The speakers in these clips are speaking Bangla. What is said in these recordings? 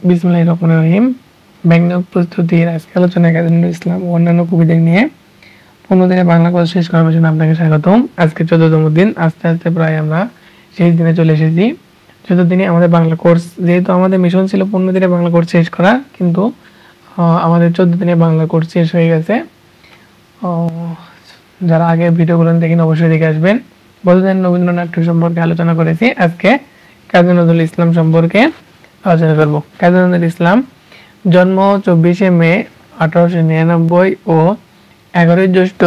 বিসমিল্লাহির রহমানির রহিম। ব্যঙ্গ প্রস্তুতির আজকে আলোচনা কাজী নজরুল ইসলাম ও অন্যান্য কবিদের নিয়ে 15 দিনে বাংলা কোর্স শেষ করার জন্য আপনাকে স্বাগতম। আজকে 14তম দিন, আস্তে আস্তে প্রায় আমরা শেষ দিনে চলে এসেছি। 14 দিনে আমাদের বাংলা কোর্স, যেহেতু আমাদের মিশন ছিল 15 দিনে বাংলা কোর্স শেষ করা, কিন্তু আমাদের 14 দিনে বাংলা কোর্স শেষ হয়ে গেছে। যারা আগে ভিডিওগুলো দেখেন অবশ্যই দেখে আসবেন। গতদিন রবীন্দ্রনাথ সম্পর্কে আলোচনা করেছি, আজকে কাজী নজরুল ইসলাম সম্পর্কে আলোচনা করব। কাজী নজরুল ইসলাম জন্ম 24শে মে 1899 ও 11ই জ্যৈষ্ঠ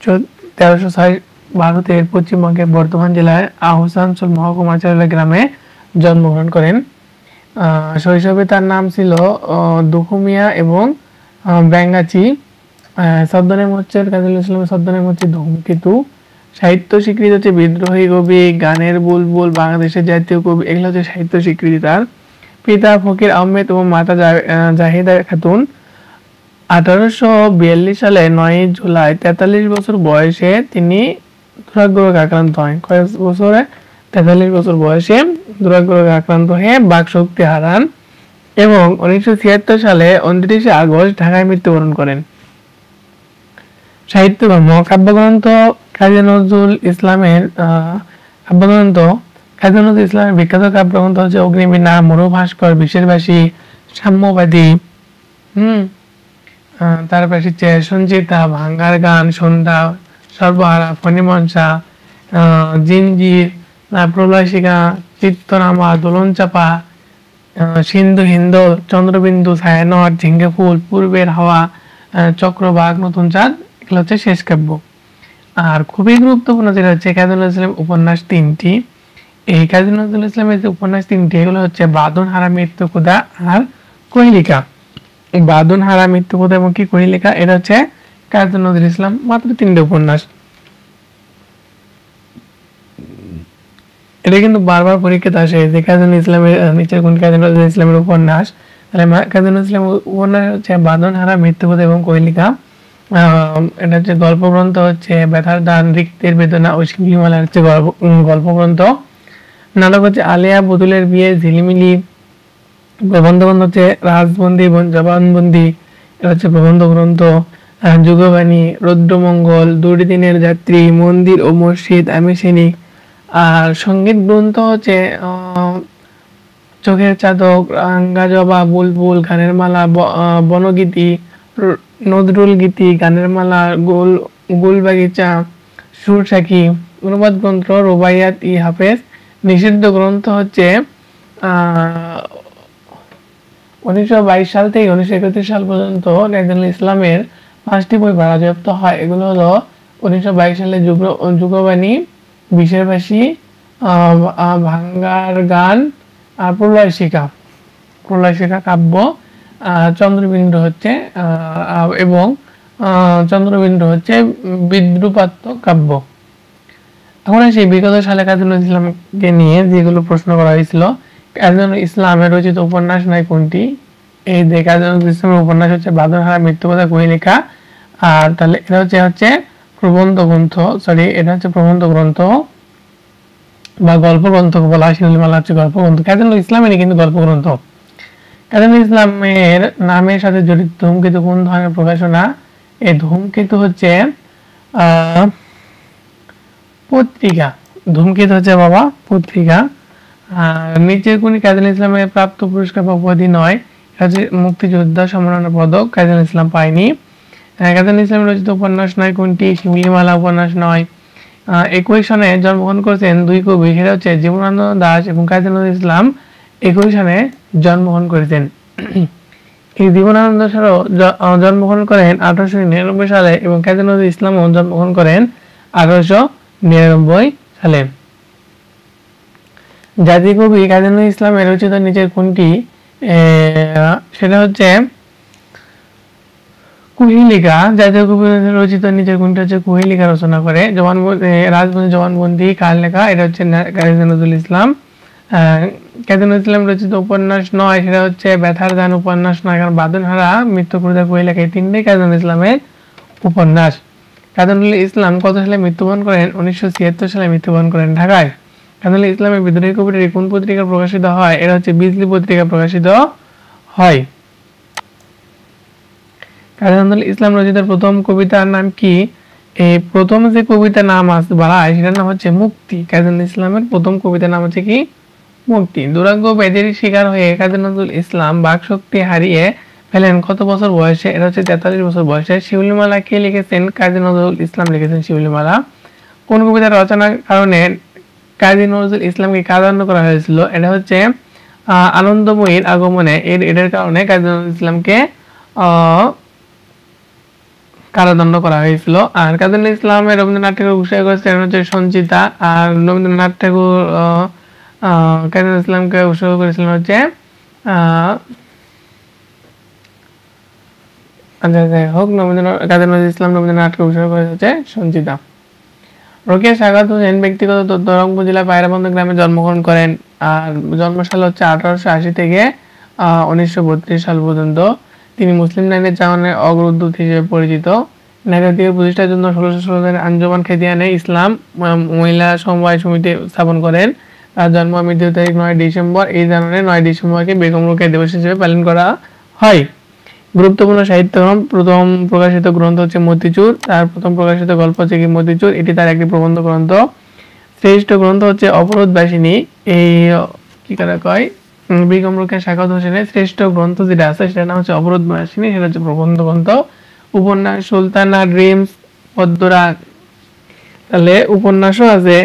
1306 ভারতের পশ্চিমবঙ্গের বর্ধমান জেলার আহসানসোল মহকুমা চারুলা গ্রামে জন্মগ্রহণ করেন। শৈশবে তার নাম ছিল দুখুমিয়া এবং ব্যাঙ্গাচি। ছদ্মনাম হচ্ছে কাজী নজরুল ইসলামের ছদ্মনাম হচ্ছে ধূমকেতু। সাহিত্য স্বীকৃতি হচ্ছে বিদ্রোহী কবি, গানের বুলবুল, বাংলাদেশের জাতীয় কবি, এগুলো হচ্ছে সাহিত্য স্বীকৃতি তার। পিতা ফকির আহমেদ এবং মাতা জাহিদা খাতুন। 1842 সালে 9 জুলাই 43 বছর বয়সে তিনি দুরারোগ্য রোগে আক্রান্ত হন। কয়েক বছরে 43 বছর বয়সে দুরারোগ্য রোগে আক্রান্ত হয়ে বাকশক্তি হারান এবং 1976 সালে 29 আগস্ট ঢাকায় মৃত্যুবরণ করেন। সাহিত্যকর্ম, কাব্যগ্রন্থ কাজী নজরুল ইসলামের বিখ্যাত কাব্যগ্রন্থ হচ্ছে অগ্নিবীণা, মরুভাস্কর, বিশেষবাসী, সাম্যবাদী, তারপরে হচ্ছে সঞ্চিতা, ভাঙ্গার গান, সন্ধ্যা, সর্বহারা, ফণিমনসা, জিঞ্জির, প্রলয়শিখা, চিত্তনামা, দোলনচাপা, সিন্ধু হিন্দোল, চন্দ্রবিন্দু, ছায়ানট, ঝিঙ্গে ফুল, পূর্বের হাওয়া, চক্রবাক, নতুন চাঁদ, এগুলো হচ্ছে শেষ কাব্য। আর খুবই গুরুত্বপূর্ণ যেটা হচ্ছে কাজী নজরুল ইসলামের উপন্যাস 3টি। এই কাজী নজরুল ইসলামের যে উপন্যাস 3টি, এগুলো হচ্ছে বাঁধনহারা, মৃত্যুকোদা আর কোহিলিকা। এই বাঁধনহারা, মৃত্যুকোদা এবং কি কোহিলিকা, এটা হচ্ছে কাজী নজরুল ইসলাম মাত্র 3টি উপন্যাস। এটা কিন্তু বারবার পরীক্ষাতে আসে যে কাজী নজরুল ইসলামের নিচের কোন কাজী নজরুল ইসলামের উপন্যাস। তাহলে কাজী নজরুল ইসলামের উপন্যাস হচ্ছে বাঁধনহারা, মৃত্যুকোদা এবং কোহিলিকা। এটা হচ্ছে গল্পগ্রন্থ হচ্ছে ব্যথার দান, রিক্তের বেদনা ও শিবলিমালা হচ্ছে গল্পগ্রন্থ। নাটক হচ্ছে আলিয়া বদুলের বিয়ে, ঝিলিমিলি। প্রবন্ধ গ্রন্থ হচ্ছে রাজবন্দী জবানবন্দি, এটা হচ্ছে প্রবন্ধ গ্রন্থ। যুগবাণী, রৌদ্রমঙ্গল, দুর্দিনের যাত্রী, মন্দির ও মসজিদ, আমি সৈনিক। আর সঙ্গীত গ্রন্থ হচ্ছে চোখের চাতক, রাঙ্গা জবা, বুলবুল, গানের মালা, বনগীতি, নজরুল গীতি, গানের মালা, গোল বাগিচা, সুর সাখী। অনুবাদ গ্রন্থ রুবাইয়াত ই হাফেজ। নিষিদ্ধ গ্রন্থ হচ্ছে 1922 সাল থেকে 1931 সাল পর্যন্ত নজরুল ইসলামের 5টি বই বাজেয়াপ্ত হয়। এগুলো হলো 1922 সালে যুগবাণী, বিশেষবাসী, ভাঙ্গার গান আর প্রলয়শিখা কাব্য, চন্দ্রবিন্দু হচ্ছে এবং চন্দ্রবিন্দু হচ্ছে বিদ্রুপাত্মক কাব্য। এখন সেই বিগত সালে কাজী নজরুল ইসলামকে নিয়ে যেগুলো প্রশ্ন করা হয়েছিল, কাজী নজরুল ইসলামের রচিত উপন্যাস নয় কোনটি? এই যে কাজী নজরুল ইসলামের উপন্যাস হচ্ছে বাঁধনহারা, মৃত্যুকোদা, কোহিলিকা। আর তাহলে এটা হচ্ছে প্রবন্ধ গ্রন্থ, এটা হচ্ছে প্রবন্ধ গ্রন্থ বা গল্প গ্রন্থ বলা হয়। শিবলিমালা হচ্ছে গল্প গ্রন্থ। কাজী নজরুল ইসলামেরই কিন্তু গল্প গ্রন্থ। কাজী নজরুল ইসলামের নামের সাথে জড়িত ধূমকেতু কোন ধরনের প্রকাশনা? এই ধূমকেতু হচ্ছে পত্রিকা। ধূমকেতু হচ্ছে বাবা পত্রিকা। নিচের কোন কাজী নজরুল ইসলামের প্রাপ্ত পুরস্কার বা উপাধি নয়? এটা হচ্ছে মুক্তিযোদ্ধা সম্মাননা পদক, কাজী নজরুল ইসলাম পায়নি। কাজী নজরুল ইসলামের রচিত উপন্যাস নয় কোনটি? শিবলিমালা উপন্যাস নয়। একই সনে জন্মগ্রহণ করেছেন 2 কবি, সেটা হচ্ছে জীবনানন্দ দাশ এবং কাজী নজরুল ইসলাম একই সনে জন্মগ্রহণ করেছেন। এই জীবনানন্দ দাশও জন্মগ্রহণ করেন 1899 সালে এবং কাজী নজরুল ইসলামও জন্মগ্রহণ করেন 1899 সালে। জাতীয় কবি কাজী নজরুল ইসলামের রচিত নিচের কোনটি? সেটা হচ্ছে কোহিলিকা। জাতীয় কবি রচিত নিচের কোনটি হচ্ছে কোহিলিকা রচনা করে। রাজবন্দী, জবানবন্দি কার লেখা? এটা হচ্ছে কাজী নজরুল ইসলাম। কাজী নজরুল ইসলাম রচিত উপন্যাস নয়, সেটা হচ্ছে ব্যথার দান উপন্যাস নয়, কারণ বাঁধনহারা, মৃত্যুকোদা, কোহিলিকা এই 3টাই কাজী নজরুল ইসলামের উপন্যাস। কাজী নজরুল ইসলাম কত সালে মৃত্যুবরণ করেন? 1976 সালে মৃত্যুবরণ করেন ঢাকায়। কাজী নজরুল ইসলামের বিদ্রোহী কবিতাটি কোন পত্রিকা প্রকাশিত হয়? এটা হচ্ছে বিজলি পত্রিকা প্রকাশিত হয়? কাজী নজরুল ইসলাম রচিত প্রথম কবিতার নাম কি? এই প্রথম যে কবিতার নাম আছে বলা হয় সেটার নাম হচ্ছে মুক্তি। কাজী নজরুল ইসলামের প্রথম কবিতার নাম হচ্ছে কি? মুক্তি। দুরাগ্য ব্যাধির শিকার হয়ে কাজী নজরুল ইসলাম বাকশক্তি হারিয়ে ফেলেন কত বছর বয়সে? এটা হচ্ছে 43 বছর বয়সে। শিউলিমালা কে লিখেছেন? কাজী নজরুল ইসলাম লিখেছেন শিউলিমালা। কোন কবিতা রচনার কারণে কাজী নজরুল ইসলামকে কারাদণ্ড করা হয়েছিল? এটা হচ্ছে আনন্দময়ীর আগমনে। এটার কারণে কাজী নজরুল ইসলামকে কারাদণ্ড করা হয়েছিল। আর কাজী নজরুল ইসলামের রবীন্দ্রনাথ ঠাকুর উৎসর্গ করেছিলেন হচ্ছে সঞ্চিতা। আর রবীন্দ্রনাথ ঠাকুর কাজী নজরুল ইসলামকে উৎসর্গ করেছিলেন হচ্ছে যাই হোক কাজী নজরুল ইসলাম রবীন্দ্রনাথকে উৎসর্গ করেছে হচ্ছে সঞ্চিতা। রোকেয়া সাখাওয়াত হোসেন ব্যক্তিগত তথ্য রংপুর জেলার পায়রাবন্দ গ্রামে জন্মগ্রহণ করেন। আর জন্মসাল হচ্ছে 1880 থেকে 1932 সাল পর্যন্ত। তিনি মুসলিম নারীদের জামানের অগ্রদূত হিসেবে পরিচিত। নারী অধিকার প্রতিষ্ঠার জন্য 1616 সালে আঞ্জুমান খেদিয়ানে ইসলাম মহিলা সমবায় সমিতি স্থাপন করেন। তার জন্ম মৃত্যু তারিখ 9 ডিসেম্বর। এই জানুয়ারি 9 ডিসেম্বরকে বেগম রোকেয়া দিবস হিসেবে পালন করা হয়। গুরুত্বপূর্ণ সাহিত্যক্রম প্রথম প্রকাশিত গ্রন্থ হচ্ছে মতিচুর। তার প্রথম প্রকাশিত গল্প হচ্ছে কি মতিচুর। এটি তার একটি প্রবন্ধ গ্রন্থ। শ্রেষ্ঠ গ্রন্থ হচ্ছে অবরোধবাসিনী। এই কি করা কয় বেগম রোকেয়া সাখাওয়াত হোসেনের শ্রেষ্ঠ গ্রন্থ যেটা আছে সেটার নাম হচ্ছে অবরোধবাসিনী, সেটা হচ্ছে প্রবন্ধ গ্রন্থ। উপন্যাস সুলতানা ড্রিমস পদ্মরাগ, তাহলে উপন্যাসও আছে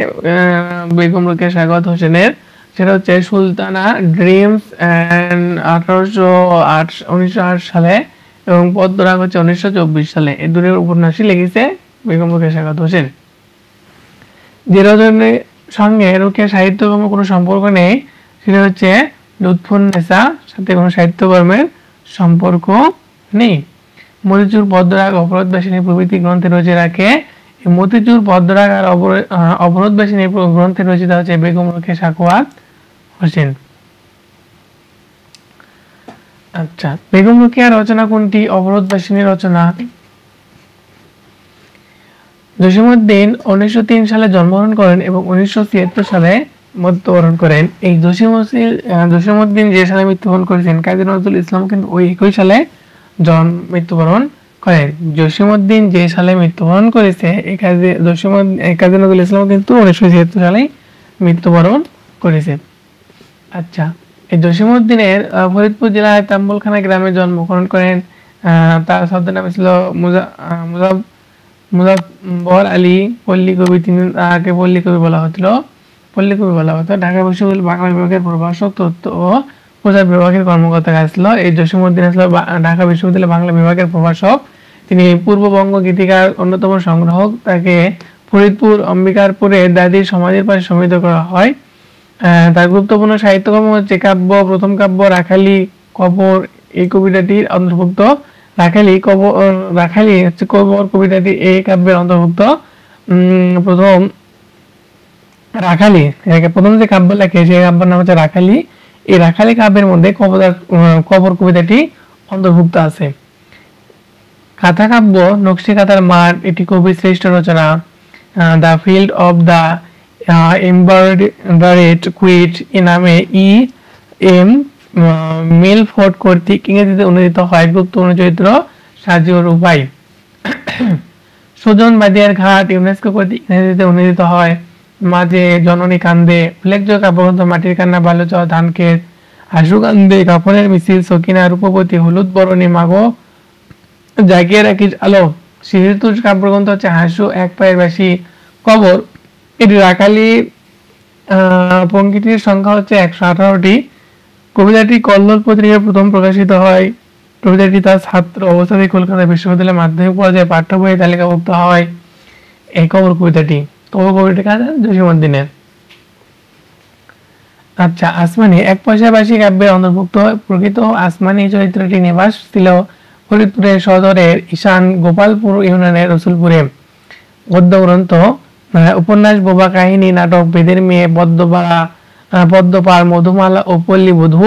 বেগম রোকেয়া সাখাওয়াত হোসেনের, সেটা হচ্ছে সুলতানা ড্রিমস 1908 সালে এবং পদ্মরাগ হচ্ছে 1924 সালে। এই দুটো উপন্যাসই লিখেছে বেগম রোকেয়া সাখাওয়াত হোসেন। যে রচনার সঙ্গে রোকেয়া সাহিত্যকর্মের কোনো সম্পর্ক নেই সেটা হচ্ছে লুৎফুন্নেসা, সাথে কোনো সাহিত্যকর্মের সম্পর্ক নেই। মতিচুর পদ্মরাগ অবরোধবাসিনী প্রভৃতি গ্রন্থে রয়েছে রাখে। মতিচুর পদ্মরাগ আর অবরোধবাসিনী গ্রন্থে রচিত হচ্ছে বেগম রোকেয়া সাখাওয়াত হোসেন। আচ্ছা, বেগম রোকেয়ার রচনা কোনটি? অবরোধবাসিনী রচনা। জসীমউদ্দিন 1903 সালে জন্মগ্রহণ করেন এবং 1976 সালে মৃত্যুবরণ করেন। এই জসীমউদ্দিন যে সালে মৃত্যুবরণ করেছেন কাজী নজরুল ইসলাম কিন্তু ওই একই সালে মৃত্যুবরণ করেন। জসীমউদ্দিন যে সালে মৃত্যুবরণ করেছে এই কাজী নজরুল ইসলাম কিন্তু 1976 সালে মৃত্যুবরণ করেছে। আচ্ছা, এই জসীমউদ্দিনের ফরিদপুর জেলার তাম্বুলখানা গ্রামে জন্মগ্রহণ করেন। তার ছদ্মনাম নাম ছিল মুজাফফর আলী পল্লী কবি। তিনি তাকে পল্লী কবি বলা হতো। ঢাকা বিশ্ববিদ্যালয় বাংলা বিভাগের প্রভাষক, তথ্য ও প্রচার বিভাগের কর্মকর্তা ছিল। এই জসীমউদ্দিন ছিল ঢাকা বিশ্ববিদ্যালয় বাংলা বিভাগের প্রভাষক। তিনি পূর্ববঙ্গ গীতিকার অন্যতম সংগ্রাহক। তাকে ফরিদপুর অম্বিকারপুরে দাদির সমাধির পাশে সমাহিত করা হয়। তার গুরুত্বপূর্ণ সাহিত্যকর্ম হচ্ছে কাব্য, প্রথম কাব্য রাখালি কবর, এই কবিতাটির অন্তর্ভুক্ত। রাখালি হচ্ছে কবর কবিতাটি এই কাব্যের অন্তর্ভুক্ত। প্রথম রাখালি প্রথম যে কাব্য লেখে সেই কাব্যের নাম হচ্ছে রাখালি। এই রাখালি কাব্যের মধ্যে কবর কবিতাটি অন্তর্ভুক্ত আছে। কাঁথা কাব্য নকশি কাঁথার মাঠ, এটি কবির শ্রেষ্ঠ রচনা। দ্য ফিল্ড অফ দ্য এম্বারেড কুইট এ নামে E.M. মিলফোর্ড কর্তৃক ইংরেজিতে অনুদিত হয়। গুরুত্বপূর্ণ চরিত্র সাজি ও রূপাই। সুজন বাদিয়ার ঘাট ইউনেস্কো কর্তৃক ইংরেজিতে অনুদিত হয়। মাঝে জননী কান্দে, উল্লেখযোগ্য কাব্যগ্রন্থ মাটির কান্না, বাল্যচর, ধানক্ষেত, হাসু কান্দে, কাফনের মিছিল, সকিনা, রূপবতী, হলুদ বরণী, মাগো জাগিয়ে রাখিস আলো। শিশুতোষ কাব্যগ্রন্থ হচ্ছে হাসু, এক পায়ের বাসি, কবর। এটি রাখালি পঙ্ক্তিটির সংখ্যা হচ্ছে 118টি। কবিতাটি কল্লোল পত্রিকায় প্রথম প্রকাশিত হয়। কবিতাটি তার ছাত্র অবস্থাতে কলকাতা বিশ্ববিদ্যালয়ের মাধ্যমিক পর্যায়ে পাঠ্য বইয়ে তালিকাভুক্ত হয়। এই কবর কবিতাটি জসীমউদ্দিনের। আচ্ছা, আসমানি এক পয়সাবাসী কাব্যের অন্তর্ভুক্ত। প্রকৃত আসমানি চরিত্রটি নিবাস ছিল ফরিদপুরের সদরের ঈশান গোপালপুর ইউনিয়নের রসুলপুরে। গদ্য গ্রন্থ, উপন্যাস, বোবা কাহিনী, নাটক, বেদের মেয়ে, পদ্মপাড়, মধুমালা ও পল্লী বধূ।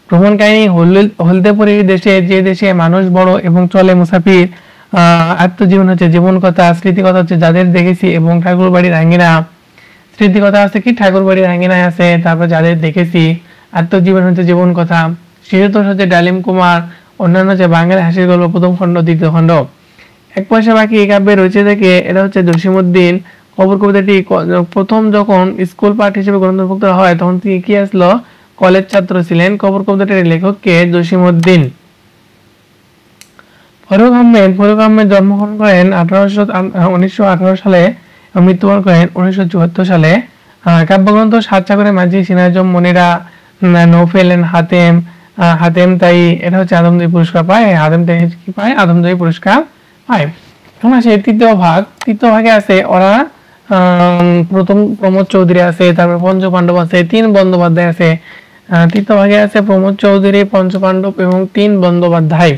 ভ্রমণ কাহিনী, হলদেপুরীর দেশে, যে দেশে মানুষ বড় এবং চলে মুসাফির। আত্মজীবন হচ্ছে জীবন কথা। স্মৃতিকথা হচ্ছে যাদের দেখেছি এবং ঠাকুর বাড়ির আঙ্গিনা। স্মৃতিকথা আছে কি ঠাকুর বাড়ির আঙ্গিনায় আছে, তারপর যাদের দেখেছি। আত্মজীবন হচ্ছে জীবন কথা। শিশুতোষ হচ্ছে ডালিম কুমার, অন্যান্য হচ্ছে বাঙালি হাসির গল্প প্রথম খণ্ড দ্বিতীয় খণ্ড। এক পয়সা বাকি এই কাব্যের রচিত থেকে এটা হচ্ছে জসিমউদ্দিন। খবর কবিতাটি প্রথম যখন স্কুল পাঠ হিসেবে গ্রন্থভুক্ত হয় তখন তিনি কি আসলো, কলেজ ছাত্র ছিলেন। খবর কবিতাটির লেখক কে, জসিমউদ্দিন। ফারুক আহমেদ জন্মগ্রহণ করেন 1918 সালে, মৃত্যুবরণ করেন 1974 সালে। কাব্যগ্রন্থ সাত সাগরের মাঝি, সিনাজম, মনিরা, নৌফেল এন্ড হাতেম তাই, এটা হচ্ছে আদমজী পুরস্কার পায়। হাতেম তাই কি পায়, আদমজী পুরস্কার পায়। এখন আসে তৃতীয় ভাগে আছে ওরা প্রথম প্রমোদ চৌধুরী আছে, তারপর পঞ্চপাণ্ডব আছে, 3 বন্দ্যোপাধ্যায় আছে। তৃতীয় ভাগে আছে প্রমোদ চৌধুরী, পঞ্চপাণ্ডব এবং 3 বন্দ্যোপাধ্যায়।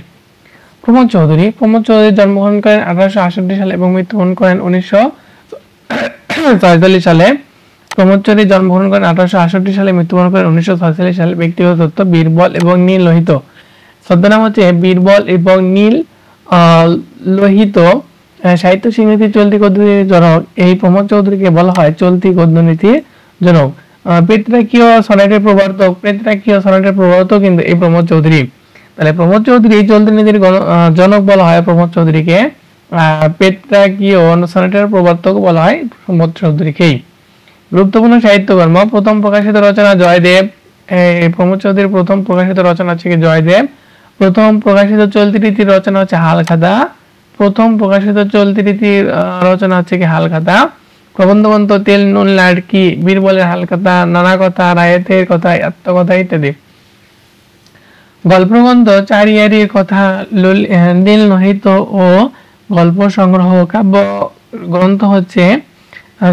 প্রমোদ চৌধুরী জন্মগ্রহণ করেন 1868 সালে এবং মৃত্যুবরণ করেন 1944 সালে। প্রমোদ চৌধুরী জন্মগ্রহণ করেন 1868 সালে, মৃত্যুবরণ করেন 1946 সালে। ব্যক্তিগত তথ্য বীরবল এবং নীল লোহিত। ছদ্মনাম হচ্ছে বীরবল এবং নীল লোহিত। সাহিত্য স্বীকৃতি চলতি গদ্যনীতির জনক, এই প্রমোদ চৌধুরীকে বলা হয় চলতি গদ্যনীতির জনক। পেট্রাকিয় সনেটের প্রবর্তক কিন্তু এই প্রমোদ চৌধুরী। তাহলে প্রমোদ চৌধুরী চলতি নীতির জনক বলা হয় প্রমোদ চৌধুরীকে, পেট্রাকিয় সনেটের প্রবর্তক বলা হয় প্রমোদ চৌধুরীকেই। গুরুত্বপূর্ণ সাহিত্যকর্ম, প্রথম প্রকাশিত রচনা জয়দেব। প্রমোদ চৌধুরীর প্রথম প্রকাশিত রচনা হচ্ছে জয়দেব। প্রথম প্রকাশিত চলতি রীতির রচনা হচ্ছে হালখাতা। হালখাতা। প্রবন্ধগ্রন্থ তেল নুন লাড়কি, বীরবলের হালখাতা, নানা কথা, রায়েতের কথা, আত্মকথা ইত্যাদি। গল্পগ্রন্থ চারিয়ারির কথা, নীল লোহিত ও গল্প সংগ্রহ। কাব্য গ্রন্থ হচ্ছে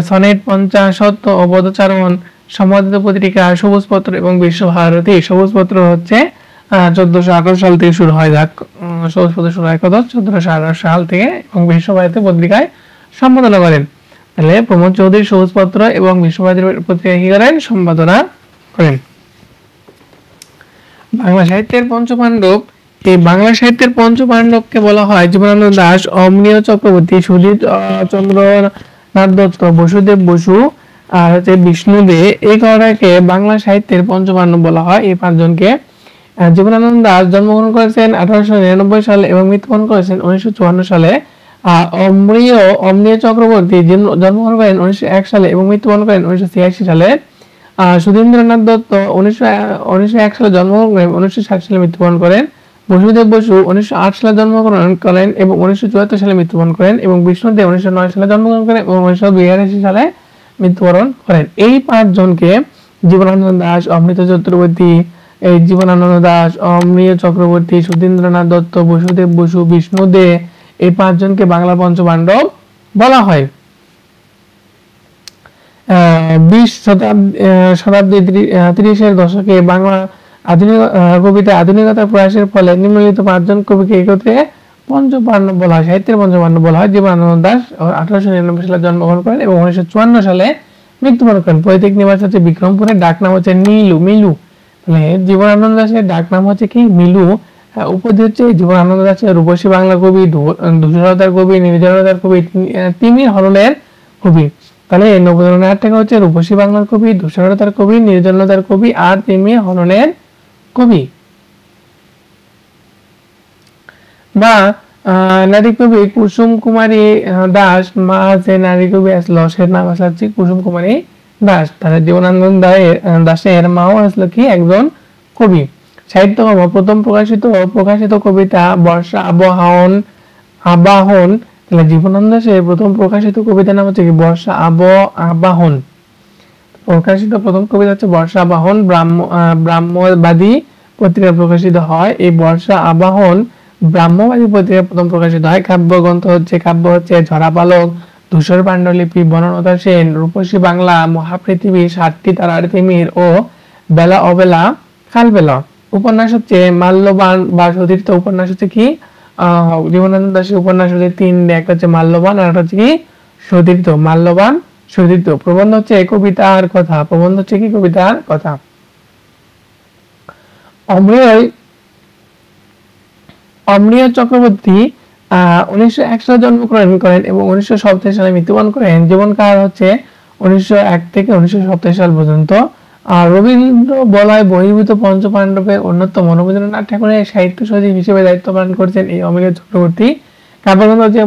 সনেট, পঞ্চাশত ও পদচারণ, সম্পাদিত পত্রিকা সবুজপত্র এবং বিশ্বভারতী। সবুজপত্র হচ্ছে 1418 সাল থেকে শুরু হয়, সবুজপত্র শুরু হয় 1418 সাল থেকে এবং বিশ্বভারতী পত্রিকায় সম্পাদনা করেন। তাহলে প্রমোদ চৌধুরী সবুজপত্র এবং বিশ্বভারতী পত্রিকা কি করেন, সম্পাদনা করেন। বাংলা সাহিত্যের পঞ্চপাণ্ডব, এই বাংলা সাহিত্যের পঞ্চপাণ্ডবকে বলা হয় জীবনানন্দ দাশ, অমনীয় চক্রবর্তী, সুধীর চন্দ্র নাথ দত্ত, বসুদেব বসু আর হচ্ছে বিষ্ণু দে। এই কয়টাকে বাংলা সাহিত্যের পঞ্চপাণ্ডব বলা হয়, এই 5 জনকে। জীবনানন্দ দাশ জন্মগ্রহণ করেছেন 1899 সালে এবং মৃত্যুবরণ করেছেন 1954 সালে। অমনীয় চক্রবর্তী জন্মগ্রহণ করেন 1901 সালে এবং মৃত্যুবরণ করেন 1986 সালে। সুধীন্দ্রনাথ দত্ত 1901 সালে জন্মগ্রহণ করেন, 1960 সালে মৃত্যুবরণ করেন। বসুদেব বসু 1908 সালে জন্মগ্রহণ করেন এবং 1974 সালে মৃত্যুবরণ করেন। এবং বিষ্ণুদেব 1909 সালে জন্মগ্রহণ করেন এবং 1982 সালে মৃত্যুবরণ করেন। এই 5 জনকে জীবনানন্দ দাশ, অমৃত চক্রবর্তী, অমনীয় চক্রবর্তী, সুধীন্দ্রনাথ দত্ত, বসুদেব বসু, বিষ্ণু দে, এই 5 জনকে বাংলার পঞ্চপাণ্ডব বলা হয়। 20 শতাব্দী 30-এর দশকে বাংলা কবিতা আধুনিকতার প্রয়াসের ফলে নিম্নলিখিত 5 জন কবিকে একত্রে পঞ্চপাণ্ডব বলা হয়, সাহিত্যের পঞ্চপাণ্ডব বলা হয়। জীবনানন্দ দাশ 1899 সালে জন্মগ্রহণ করেন এবং 1954 সালে মৃত্যুবরণ করেন। পৈতৃক নিবাস হচ্ছে বিক্রমপুরে, ডাকনাম হচ্ছে মিলু। তাহলে জীবনানন্দ দাশের ডাকনাম হচ্ছে কি, মিলু। উপাধি হচ্ছে জীবনানন্দ দাশের রূপসী বাংলা কবি, ধূসরতার কবি, নির্জনতার কবি, তিমির হরণের কবি। তাহলে 90 টাকা হচ্ছে রূপসী বাংলার কবি, ধূসরতার কবি, নির্জনতার কবি আর তিমির হরণের কবি। বা নারী কবি কুসুম কুমারী দাস, মা যে নারী কবি আসলো সে নাম আসছে কুসুম কুমারী দাস। তাহলে জীবনানন্দ দাশের মাও আসলো কি, একজন কবি। সাহিত্যকর্ম, প্রথম প্রকাশিত কবিতা বর্ষা আবাহন। তাহলে জীবনানন্দ দাশের প্রথম প্রকাশিত কবিতার নাম হচ্ছে কি, বর্ষা আবাহন। প্রকাশিত প্রথম কবিতা হচ্ছে বর্ষা আবাহন, ব্রাহ্মবাদী পত্রিকা প্রকাশিত হয়। এই বর্ষা আবাহন ব্রাহ্মবাদী পত্রিকা প্রথম প্রকাশিত হয়। কাব্য হচ্ছে ঝরাপালক, ধূসর পাণ্ডুলিপি, বনলতা সেন, রূপসী বাংলা, মহাপৃথিবী, 7টি তারার তিমির ও বেলা অবেলা কালবেলা। উপন্যাস হচ্ছে মাল্যবান বা সতীর্থ। উপন্যাস হচ্ছে কি, জীবনানন্দ দাশের উপন্যাস হচ্ছে 3, একটা হচ্ছে মাল্যবান আর একটা হচ্ছে কি সতীর্থ। মাল্যবান, সতীর্থ। প্রবন্ধ হচ্ছে কবিতার কথা। অমনীয় চক্রবর্তী 1901 সালে জন্মগ্রহণ করেন এবং 1927 সালে মৃত্যুবরণ করেন। জীবনকাল হচ্ছে 1901 থেকে 1927 সাল পর্যন্ত। আর রবীন্দ্র বলয় বহির্ভূত পঞ্চপাণ্ডবের অন্যতম। রবীন্দ্রনাথ ঠাকুরের সাহিত্য সচিব হিসেবে দায়িত্ব পালন করেছেন এই অমিয় চক্রবর্তী। কাব্যগ্রন্থ হচ্ছে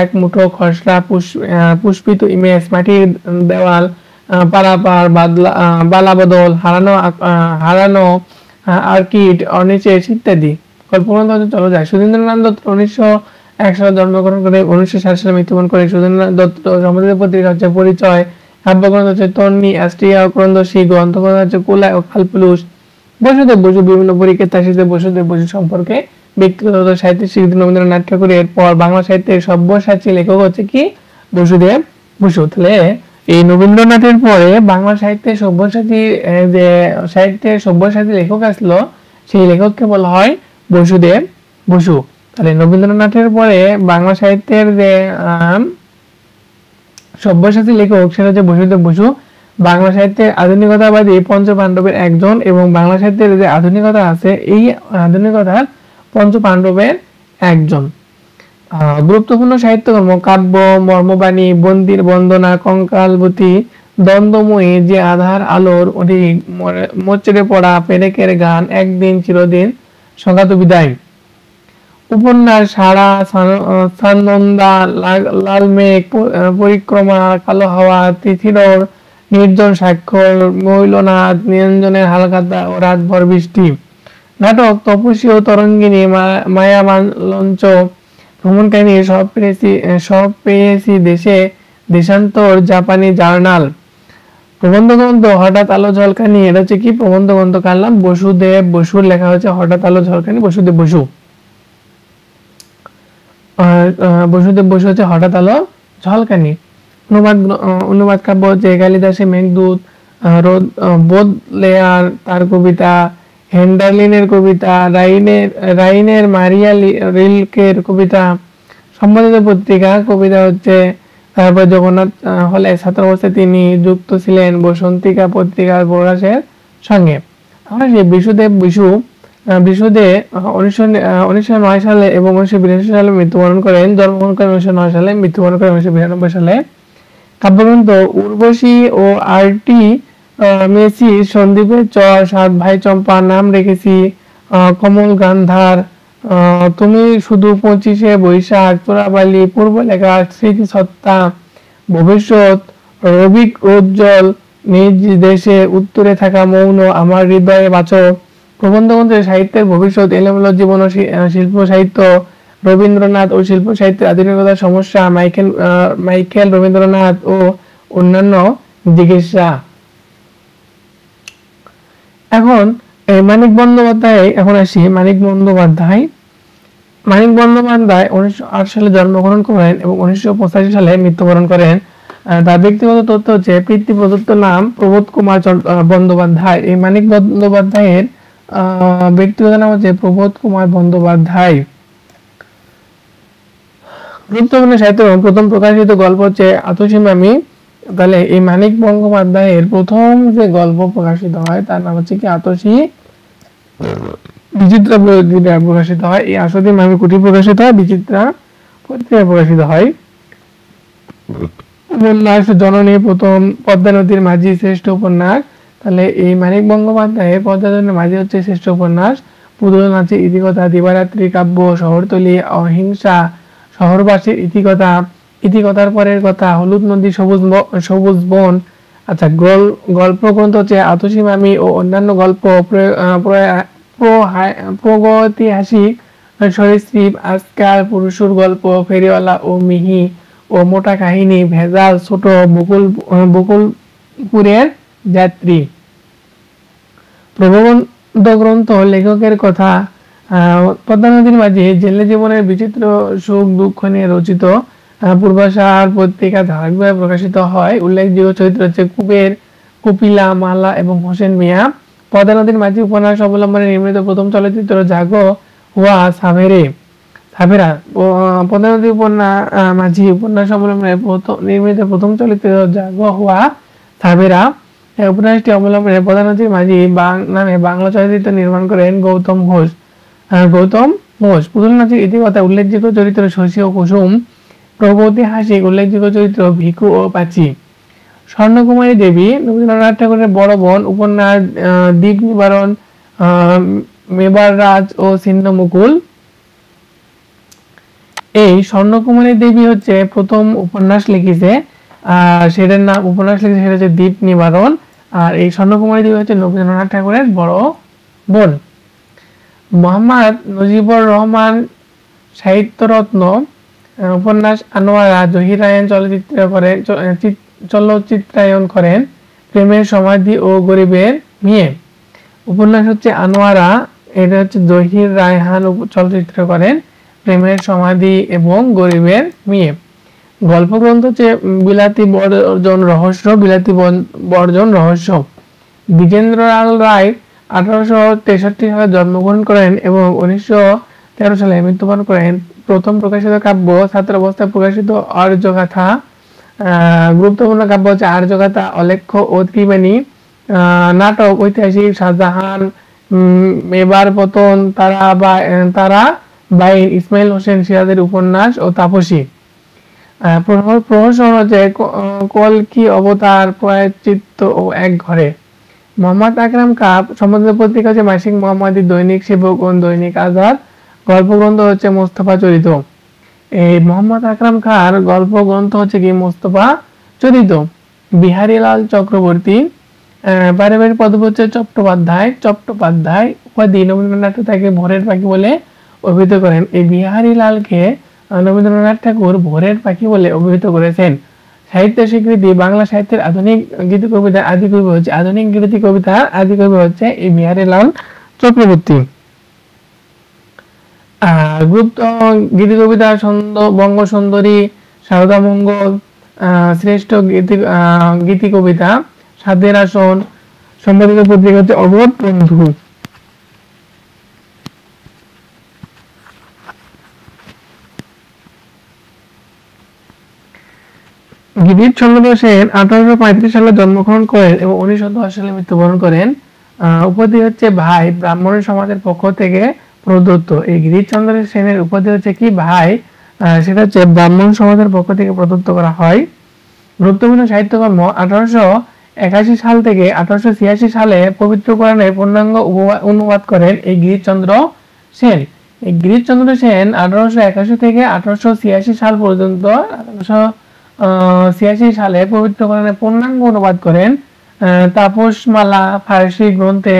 এক মুঠো খসড়া, পুষ্পিত ইমেজ, মাটির দেওয়াল, পারাপার, বালাবদল, হারানো আর্কিড, অর্নিচেস ইত্যাদি। গল্পগ্রন্থ হচ্ছে চলো যায়। সুধীন্দ্রনাথ দত্ত 1901 সালে জন্মগ্রহণ করে 1960 সালে মৃত্যুবরণ করে। সুধীন্দ্রনাথ দত্ত সম্পাদিত পত্রিকা হচ্ছে পরিচয়। কাব্যগ্রন্থ হচ্ছে তন্নি, অ্যাস্ট্রিয়া, ক্রন্দশী। গ্রন্থগ্রন্থ হচ্ছে কুলায় ও কালপুলুষ। বসুদেব বসু বিভিন্ন পরীক্ষায় তাসিতে বসুদেব বসু সম্পর্কে ব্যক্তিগত সাহিত্যিক স্বীকৃতি। রবীন্দ্রনাথ ঠাকুরের পর বাংলা সাহিত্যের সব্যসাচী লেখক হচ্ছে কি? বসুদেব বসু। তাহলে এই রবীন্দ্রনাথের পরে বাংলা সাহিত্যের সব্যসাচী, যে সাহিত্যের সব্যসাচী লেখক আসলো, সেই লেখককে বলা হয় বসুদেব বসু। তাহলে রবীন্দ্রনাথের পরে বাংলা সাহিত্যের যে সব্যসাচী লেখক সেটা হচ্ছে বসুদেব বসু। বাংলা সাহিত্যের আধুনিকতাবাদী পঞ্চপাণ্ডবের একজন, এবং বাংলা সাহিত্যের যে আধুনিকতা আছে এই আধুনিকতার পঞ্চপাণ্ডবের একজন। গুরুত্বপূর্ণ সাহিত্যকর্ম: কাব্য, মর্মবাণী, বন্দির বন্দনা, কঙ্কালবতী, দ্বন্দ্বময়ী, যে আধার আলোর অধিক, মোচড়ে পড়া, পেরেকের গান, একদিন চিরদিন, সংঘাত বিদায়। উপন্যাস: সারা, সানন্দা, লাল মেঘ, পরিক্রমা, কালো হাওয়া, তিথিরর, নির্জন স্বাক্ষর, মৈলনাথ, নিরঞ্জনের হালখাতা ও রাতভর বৃষ্টি। নাটক: তপস্বী ও তরঙ্গিনী, মায়ামান লঞ্চ, ভ্রমণ কাহিনী, সব পেয়েছি দেশে, দেশান্তর, জাপানি জার্নাল। প্রবন্ধ গ্রন্থ: হঠাৎ আলো ঝলকানি। এটা হচ্ছে কি প্রবন্ধ গ্রন্থ কারলাম? বসুদেব বসুর লেখা হচ্ছে হঠাৎ আলো ঝলকানি, বসুদেব বসু। বসুদেব বসু হচ্ছে হঠাৎ আলো ঝলকানি। অনুবাদ কাব্য হচ্ছে কালিদাসের মেঘদূত, বোদলেয়ার তার কবিতা, হেন্ডারলিনের কবিতা, রাইনের মারিয়া রিলকের কবিতা। সম্পাদিত পত্রিকা কবিতা হচ্ছে, তারপর জগন্নাথ হলে ছাত্র অবস্থায় তিনি যুক্ত ছিলেন বসন্তিকা পত্রিকার প্রকাশের সঙ্গে। আমরা সেই বসুদেব বসু 1909 সালে এবং 1982 সালে মৃত্যুবরণ করেন। জন্মগ্রহণ করেন 1909 সালে, মৃত্যুবরণ করেন 1992 সালে। কাব্যগ্রন্থ: উর্বশী ও আরটি মেসি, সন্দীপের চর, সাত ভাই চম্পা, নাম রেখেছি, কমল গান্ধার, তুমি শুধু 25শে বৈশাখ, চোরাবালি, পূর্বলেখা, স্মৃতি সত্তা, ভবিষ্যৎ, রবিক উজ্জ্বল, নিজ দেশে, উত্তরে থাকা মৌন, আমার হৃদয়ে বাঁচো। প্রবন্ধগ্রন্থে: সাহিত্যের ভবিষ্যৎ, এলোমেলো জীবন ও শিল্প সাহিত্য, রবীন্দ্রনাথ ও শিল্প সাহিত্যের আধুনিকতার সমস্যা, মাইকেল রবীন্দ্রনাথ ও অন্যান্য জিজ্ঞাসা। এখন মানিক বন্দ্যোপাধ্যায়, এখন আসি মানিক বন্দ্যোপাধ্যায়। মানিক বন্দ্যোপাধ্যায় 1908 সালে জন্মগ্রহণ করেন এবং 1985 সালে মৃত্যুবরণ করেন। তার ব্যক্তিগত তথ্য হচ্ছে পিতৃ প্রদত্ত নাম প্রবোধ কুমার বন্দ্যোপাধ্যায়। এই মানিক বন্দ্যোপাধ্যায়ের ব্যক্তিগত নাম হচ্ছে প্রবোধ কুমার বন্দ্যোপাধ্যায়। গুরুত্বপূর্ণ সাহিত্য প্রথম প্রকাশিত গল্প হচ্ছে আতসী মামি। তাহলে এই মানিক বন্দ্যোপাধ্যায়ের প্রথম যে গল্প প্রকাশিত হয় তার নাম হচ্ছে কি আতসী বিচিত্রা পত্রিকায় প্রকাশিত হয়। এই আতসী মামি কুটির প্রকাশিত হয়, বিচিত্রা পত্রিকায় প্রকাশিত হয়। উপন্যাস: জননী, প্রথম, পদ্মা নদীর মাঝি শ্রেষ্ঠ উপন্যাস। তাহলে এই মানিক বন্দ্যোপাধ্যায়ের পদ্মা নদীর মাঝি হচ্ছে শ্রেষ্ঠ উপন্যাস। পুতুল নাচে ইতিকথা, দিবারাত্রি কাব্য, শহরতলী, অহিংসা, শহরবাসীর ইতিকথা, ইতিকথার পরের কথা, হলুদ নদী, সবুজ বন। আচ্ছা, গল্প গ্রন্থ হচ্ছে আতসী মামি ও অন্যান্য গল্প, প্রগৈতিহাসিক, সরীসৃপ, আজকাল, পুরুষের গল্প, ফেরিওয়ালা ও মিহি ও মোটা কাহিনী, ভেজাল, ছোট, বকুলপুরের যাত্রী। প্রবন্ধ গ্রন্থ: লেখকের কথা, পদ্মা নদীর মাঝি, জেলে জীবনের বিচিত্র সুখ দুঃখ নিয়ে রচিত। পূর্বাশার পত্রিকা ধারাবাহিকভাবে প্রকাশিত হয়। উল্লেখযোগ্য চরিত্র হচ্ছে কুবের, কপিলা, মালা এবং হোসেন মিয়া। পদ্মা নদীর মাঝি উপন্যাস অবলম্বনে নির্মিত প্রথম চলচ্চিত্র জাগো হুয়া সাভেরা। পদ্মা নদী মাঝি উপন্যাস অবলম্বনে নির্মিত প্রথম চলচ্চিত্র জাগো হুয়া সাভেরা। উপন্যাসটি অবলম্বনে পদ্মা নদীর মাঝি নামে বাংলা চলচ্চিত্র নির্মাণ করেন গৌতম ঘোষ। পুতুল নাচের ইতিকথা উল্লেখযোগ্য চরিত্র শশী ও কুসুম। প্রগৈতিহাসিক উল্লেখযোগ্য চরিত্র ভিখু ও পাচি। স্বর্ণকুমারী দেবী রবীন্দ্রনাথ ঠাকুরের বড় বোন। উপন্যাস দ্বীপ নিবারণ, মেবার রাজ ও ছিন্নমুকুল। এই স্বর্ণকুমারী দেবী হচ্ছে প্রথম উপন্যাস লিখেছে, সেটার নাম উপন্যাস লিখেছে সেটা হচ্ছে দ্বীপ নিবারণ। আর এই স্বর্ণকুমারী দেবী হচ্ছে রবীন্দ্রনাথ ঠাকুরের বড় বোন। মোহাম্মদ মুজিবুর রহমান সাহিত্যরত্ন উপন্যাস আনোয়ারা জহিরায়ন চলচ্চিত্রায়ন করেন প্রেমের সমাধি ও গরিবের মেয়ে। উপন্যাস হচ্ছে আনোয়ারা, এটা হচ্ছে জহির রায়হান চলচ্চিত্র করেন প্রেমের সমাধি এবং গরিবের মেয়ে। গল্প গ্রন্থ হচ্ছে বিলাতি বর্জন রহস্য। দ্বিজেন্দ্রলাল রায় 1863 সালে জন্মগ্রহণ করেন এবং 1913 সালে মৃত্যুবরণ করেন। প্রথম প্রকাশিত কাব্য ছাত্রাবস্থায় প্রকাশিত আর্যগাথা। গুরুত্বপূর্ণ কাব্য হচ্ছে আর্যগাথা, অলেখ্য ও ত্রিবেণী। নাটক ঐতিহাসিক শাহজাহান, মেবার পতন, তারা বাইন, ইসমাইল হোসেন সিরাজের উপন্যাস ও তাপসী। প্রহসন হচ্ছে কলকি অবতার, প্রায়শ্চিত্ত ও এক ঘরে। মোহাম্মদ আকরাম কাপ সম্পাদিত পত্রিকা হচ্ছে মাসিক মোহাম্মদী, দৈনিক সেবক ও দৈনিক আজাদ। গল্প গ্রন্থ হচ্ছে মোস্তফা চরিত। এই মোহাম্মদ আকরাম খার গল্প গ্রন্থ হচ্ছে কি মোস্তফা চরিত। বিহারীলাল চক্রবর্তী পারিবারিক পদবি হচ্ছে চট্টোপাধ্যায় উপাধি রবীন্দ্রনাথ তাকে ভোরের পাখি বলে অভিহিত করেন। এই বিহারীলালকে রবীন্দ্রনাথ ঠাকুর ভোরের পাখি বলে অভিহিত করেছেন। সাহিত্য স্বীকৃতি বাংলা সাহিত্যের আধুনিক গীতি কবিতার আদিকবি হচ্ছে এই বিহারীলাল চক্রবর্তী। গুপ্ত গীতি কবিতা বঙ্গ সুন্দরী, সারদা মঙ্গল, শ্রেষ্ঠ গীতি কবিতা, সাধের আসন। সম্পাদিত পত্রিকা হচ্ছে অবধ বন্ধু। গিরিশচন্দ্র সেন 1835 সালে জন্মগ্রহণ করেন এবং 1910 সালে মৃত্যুবরণ করেন। উপাধি হচ্ছে ভাই, ব্রাহ্মণ সমাজের পক্ষ থেকে প্রদত্ত। এই গিরিশচন্দ্র সেনের উপাধি হচ্ছে কি ভাই, সেটা হচ্ছে ব্রাহ্মণ সমাজের পক্ষ থেকে প্রদত্ত করা হয়। গুরুত্বপূর্ণ সাহিত্যকর্ম 1881 সাল থেকে 1886 সালে পবিত্র কোরআনের পূর্ণাঙ্গ অনুবাদ করেন এই গিরিশচন্দ্র সেন। এই গিরিশচন্দ্র সেন 1881 থেকে 1886 সাল পর্যন্ত 1886 সালে পবিত্র কোরআনের পূর্ণাঙ্গ অনুবাদ করেন। তাপসমালা ফার্সি গ্রন্থে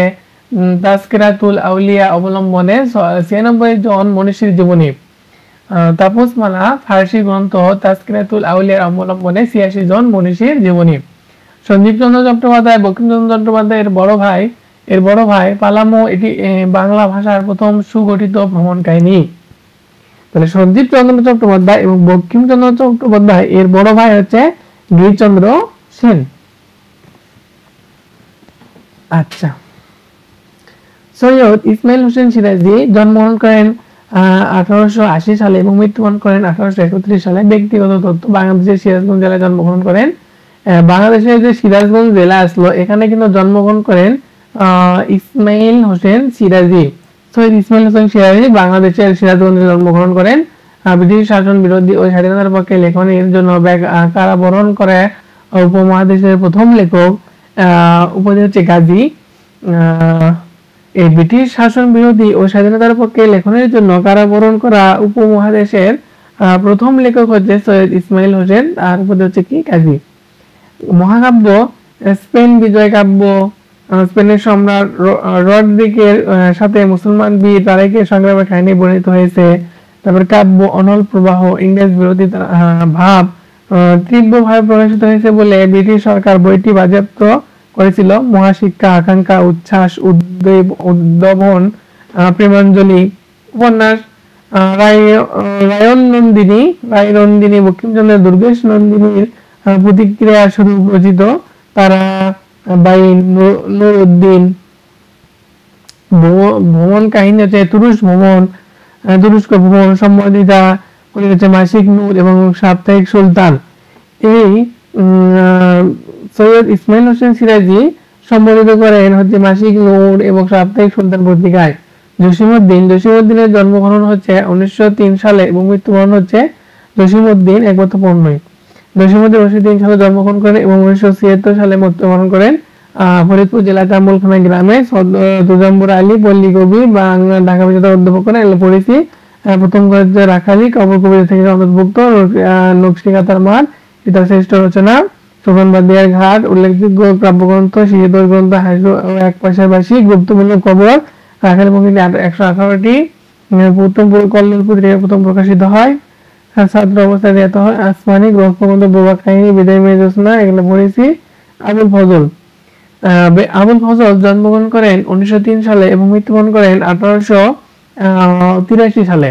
তাজকিরাতুল আউলিয়া অবলম্বনে 96 জন মনীষীর জীবনী। তাপসমালা ফার্সি গ্রন্থ তাজকিরাতুল আউলিয়ার অবলম্বনে 86 জন মনীষীর জীবনী। সঞ্জীবচন্দ্র চট্টোপাধ্যায় বঙ্কিমচন্দ্র চট্টোপাধ্যায়ের বড় ভাই পালামো, এটি বাংলা ভাষার প্রথম সুগঠিত ভ্রমণ কাহিনী। তাহলে সঞ্জীবচন্দ্র চট্টোপাধ্যায় এবং বঙ্কিমচন্দ্র চট্টোপাধ্যায় এর বড় ভাই হচ্ছে গিরিশচন্দ্র সেন। আচ্ছা, সৈয়দ ইসমাইল হোসেন সিরাজি জন্মগ্রহণ করেন 1880 সালে এবং মৃত্যুবরণ করেন 1831 সালে। ব্যক্তিগত তথ্য, বাংলাদেশের সিরাজগঞ্জ জেলায় জন্মগ্রহণ করেন। বাংলাদেশের যে সিরাজগঞ্জ জেলা আসলো এখানে কিন্তু জন্মগ্রহণ করেন ইসমাইল হোসেন সিরাজি। সৈয়দ ইসমাইল হোসেন সিরাজি বাংলাদেশের সিরাজগঞ্জে জন্মগ্রহণ করেন। ব্রিটিশ শাসন বিরোধী ও স্বাধীনতার পক্ষে লেখনের জন্য কারাবরণ করে উপমহাদেশের প্রথম লেখক। উপাধি হচ্ছে গাজী। এই ব্রিটিশ শাসন বিরোধী ও স্বাধীনতার পক্ষে লেখনের জন্য কারাবরণ করা উপমহাদেশের প্রথম লেখক হচ্ছে সৈয়দ ইসমাইল হোসেন, আর উপাধি হচ্ছে কি গাজী। মহাকাব্য স্পেন বিজয় কাব্য, স্পেনের সম্রাট রডরিগের সাথে মুসলমান বীর তারেকের সংগ্রামের কাহিনী বর্ণিত হয়েছে। তারপর কাব্য অনল প্রবাহ, ইংরেজ বিরোধী ভাব তীব্রভাবে প্রকাশিত হয়েছে বলে ব্রিটিশ সরকার বইটি বাজেয়াপ্ত করেছিল। মহাশিক্ষা, আকাঙ্ক্ষা, উচ্ছ্বাস, উদ্ভাবন, প্রেমাঞ্জলি। উপন্যাস রায়নন্দিনী বঙ্কিমচন্দ্র দুর্গেশ নন্দিনীর প্রতিক্রিয়া স্বরূপ রচিত। তারা বাইন, নুরউদ্দিন। ভ্রমণ কাহিনী হচ্ছে তুরস্ক ভ্রমণ সম্বন্ধিতা হচ্ছে মাসিক নূর এবং সাপ্তাহিক সুলতান। এই সৈয়দ ইসমাইল হোসেন সিরাজি সম্বোধিত করেন হচ্ছে মাসিক নূর এবং সাপ্তাহিক সুলতান পত্রিকায়। জসীমউদ্দিনের জন্মগ্রহণ হচ্ছে 1903 সালে এবং মৃত্যুবরণ হচ্ছে জসীমউদ্দিন 1 বছর পূর্ণই। জসীমউদ্দীন 1903 সালে জন্মগ্রহণ করেন এবং 1976 সালে মৃত্যুবরণ করেন ফরিদপুর জেলার জামুলখানা গ্রামে। দুজম্বুর আলী পল্লী কবি, বাংলা ঢাকা বিশ্ববিদ্যালয়ের অধ্যাপক করেন। পড়েছি প্রথম গদ্যে রাখালি কবর কবিতা থেকে অন্তর্ভুক্ত। নকশিকাঁথার মাঠ পিতার শ্রেষ্ঠ রচনা। সুবনবাদিয়ার ঘাট উল্লেখযোগ্য কাব্যগ্রন্থ। শিশুতোষ গ্রন্থ হাসু এক পাশাপাশি। গুরুত্বপূর্ণ খবর রাখালি পঙ্ক্তিটি 118টি। প্রথম কল্লোল পত্রিকায় প্রথম প্রকাশিত হয়। ছাত্র অবস্থায় এত হয়। আসমানি গ্রহবন্ধ বোবা কাহিনী বিদায় মেয়ে জ্যোৎস্না এগুলো পড়েছি। আবুল ফজল আবুল ফজল জন্মগ্রহণ করেন 1903 সালে এবং মৃত্যুবরণ করেন 1883 সালে।